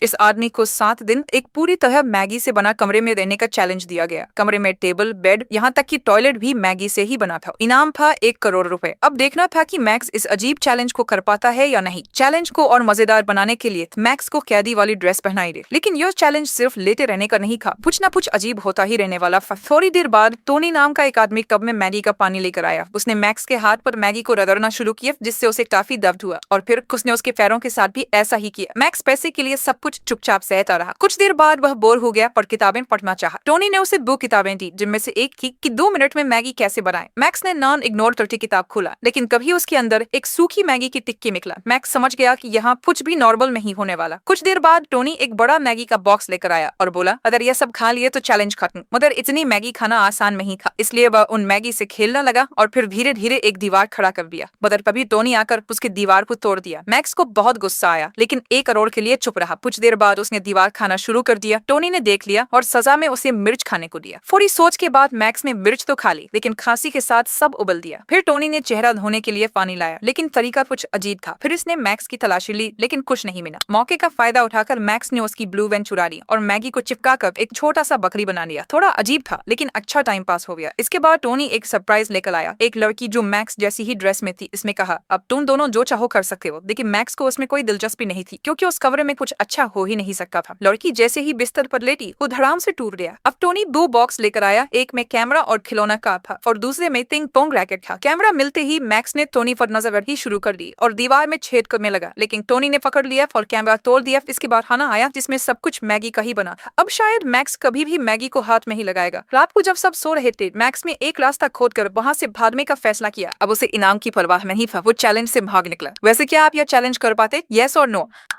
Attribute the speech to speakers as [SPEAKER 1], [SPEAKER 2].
[SPEAKER 1] इस आदमी को 7 दिन एक पूरी तरह मैगी से बना कमरे में रहने का चैलेंज दिया गया। कमरे में टेबल, बेड, यहाँ तक कि टॉयलेट भी मैगी से ही बना था। इनाम था 1 करोड़ रुपए। अब देखना था कि मैक्स इस अजीब चैलेंज को कर पाता है या नहीं। चैलेंज को और मजेदार बनाने के लिए मैक्स को कैदी वाली ड्रेस पहनाई गई। लेकिन यह चैलेंज सिर्फ लेटे रहने का नहीं था, कुछ ना कुछ अजीब होता ही रहने वाला। थोड़ी देर बाद टोनी नाम का एक आदमी कप में मैगी का पानी लेकर आया। उसने मैक्स के हाथ पर मैगी को रगड़ना शुरू किया, जिससे उसे काफी दर्द हुआ और फिर उसने उसके पैरों के साथ भी ऐसा ही किया। मैक्स पैसे के लिए सब कुछ चुपचाप सहता रहा। कुछ देर बाद वह बोर हो गया पर किताबें पढ़ना चाहा। टोनी ने उसे 2 किताबें दी, जिनमें से एक थी कि 2 मिनट में मैगी कैसे बनाएं। मैक्स ने नॉन इग्नोर करके किताब खोला, लेकिन कभी उसके अंदर एक सूखी मैगी की टिक्की निकला। मैक्स समझ गया कि यहाँ कुछ भी नॉर्मल नहीं होने वाला। कुछ देर बाद टोनी एक बड़ा मैगी का बॉक्स लेकर आया और बोला, अगर यह सब खा लिए तो चैलेंज खत्म। मगर इतनी मैगी खाना आसान नहीं था, इसलिए वह उन मैगी से खेलने लगा और फिर धीरे धीरे एक दीवार खड़ा कर दिया। मगर तभी टोनी आकर उसकी दीवार को तोड़ दिया। मैक्स को बहुत गुस्सा आया, लेकिन 1 करोड़ के लिए चुप रहा। कुछ देर बाद उसने दीवार खाना शुरू कर दिया। टोनी ने देख लिया और सजा में उसे मिर्च खाने को दिया। थोड़ी सोच के बाद मैक्स ने मिर्च तो खा ली, लेकिन खांसी के साथ सब उबल दिया। फिर टोनी ने चेहरा धोने के लिए पानी लाया, लेकिन तरीका कुछ अजीब था। फिर इसने मैक्स की तलाशी ली, लेकिन कुछ नहीं मिला। मौके का फायदा उठाकर मैक्स ने उसकी ब्लू वैन चुरा ली और मैगी को चिपका कर एक छोटा सा बकरी बना लिया। थोड़ा अजीब था, लेकिन अच्छा टाइम पास हो गया। इसके बाद टोनी एक सरप्राइज लेकर आया, एक लड़की जो मैक्स जैसी ही ड्रेस में थी। इसमें कहा, अब तुम दोनों जो चाहो कर सकते हो। लेकिन मैक्स को उसमें कोई दिलचस्पी नहीं थी, क्योंकि उस कमरे में कुछ अच्छा हो ही नहीं सकता था। लड़की जैसे ही बिस्तर पर लेटी, वो धड़ाम से टूट गया। अब टोनी 2 बॉक्स लेकर आया, एक में कैमरा और खिलौना का था और दूसरे में पिंग पोंग रैकेट था। कैमरा मिलते ही मैक्स ने टोनी पर नजरबंदी शुरू कर दी और दीवार में छेद करने लगा, लेकिन टोनी ने पकड़ लिया और कैमरा तोड़ दिया। इसके बाद खाना आया, जिसमें सब कुछ मैगी का ही बना। अब शायद मैक्स कभी भी मैगी को हाथ में ही लगाएगा। रात को जब सब सो रहे थे, मैक्स ने एक रास्ता खोदकर वहां से भागने का फैसला किया। अब उसे इनाम की परवाह नहीं था, वो चैलेंज से भाग निकला। वैसे क्या आप यह चैलेंज कर पाते? यस और नो?